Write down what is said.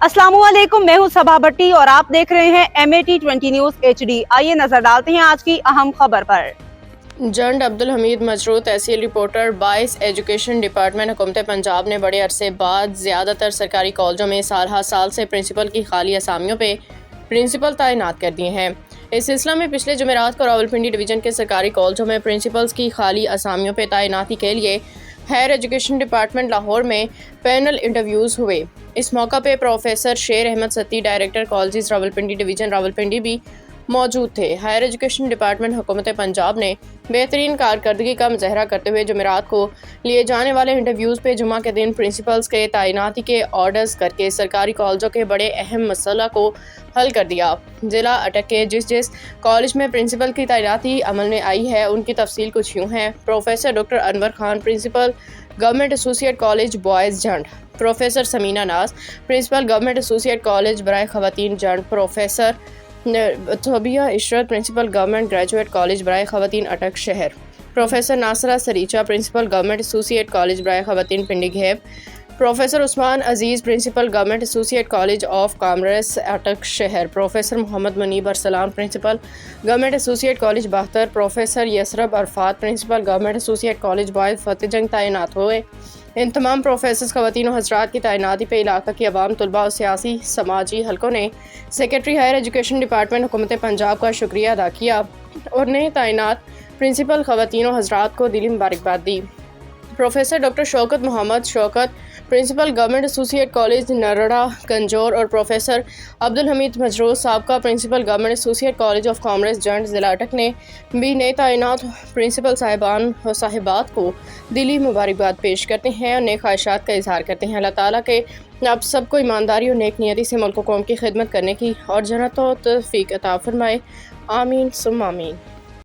अस्सलामु अलैकुम, मैं हूं सबा भट्टी और आप देख रहे हैं MAT 20 न्यूज़ HD। आइए नजर डालते हैं आज की अहम खबर पर। जंड अब्दुल हमीद मजरूह तहसील रिपोर्टर 22 एजुकेशन डिपार्टमेंट हुकूमत पंजाब ने बड़े अरसे बाद ज़्यादातर सरकारी कॉलेजों में साल हर साल से प्रिंसिपल की खाली असामियों पे प्रिंसिपल तैनात कर दिए हैं। इस सिलसिले में पिछले जुमेरात को रावलपिंडी डिवीज़न के सरकारी कॉलेजों में प्रिंसिपल्स की खाली असामियों पे तैनाती के लिए हायर एजुकेशन डिपार्टमेंट लाहौर में पैनल इंटरव्यूज़ हुए। इस मौका पे professor Sher Ahmad Satti director colleges Rawalpindi division Rawalpindi भी मौजूद थे। हायर एजुकेशन डिपार्टमेंट हुकूमत पंजाब ने बेहतरीन कारकर्दगी का मुजाहरा करते हुए जुमेरात को लिए जाने वाले इंटरव्यूज़ पे जुमा के दिन प्रिंसिपल्स के तैनाती के ऑर्डर्स करके सरकारी कॉलेजों के बड़े अहम मसला को हल कर दिया। ज़िला अटक के जिस कॉलेज में प्रिंसिपल की तैनाती अमल में आई है उनकी तफसील कुछ यूँ है। Professor doctor Anwar Khan principal government associate college boys Jand, professor Samina Naz principal government associate college बराए खवातीन Jand, professor Tobia Ishrat principal government graduate college बराए खवातीन अटक शहर, professor Nasra Saricha principal government associate college बराए खवातीन Pindi Gheb, professor Usman Aziz principal government associate college of commerce Attock शहर, professor Mohammad Munib Arsalan principal government associate college Bakhtar, professor Yasrab Arafat principal government associate college boys Fateh Jang तैनात हुए। इन तमाम प्रोफेसर ख़वातीन और हज़रात की तैनाती पे इलाका की अवाम, तलबा और सियासी समाजी हलकों ने सेक्रेटरी हायर एजुकेशन डिपार्टमेंट हुकूमत पंजाब का शुक्रिया अदा किया और नए तैनात प्रिंसिपल ख़वातीन और हज़रात को दिली मुबारकबाद दी। Professor doctor Shaukat Mohammad Shaukat principal government associate college नरड़ा कंजोर और प्रोफेसर अब्दुल हमीद मजरूह साबका principal government associate college of commerce Jand ज़िला अटक ने भी नए तैनात प्रिंसिपल साहिबान और साहिबात को दिली मुबारकबाद पेश करते हैं और नेक ख्वाहिशात का इजहार करते हैं। अल्लाह ताला के आप सबको ईमानदारी और नेक नियति से मुल्क कौम की खिदमत करने की और जन्नत और तौफीक अता फरमाए। आमीन सुम्मा आमीन।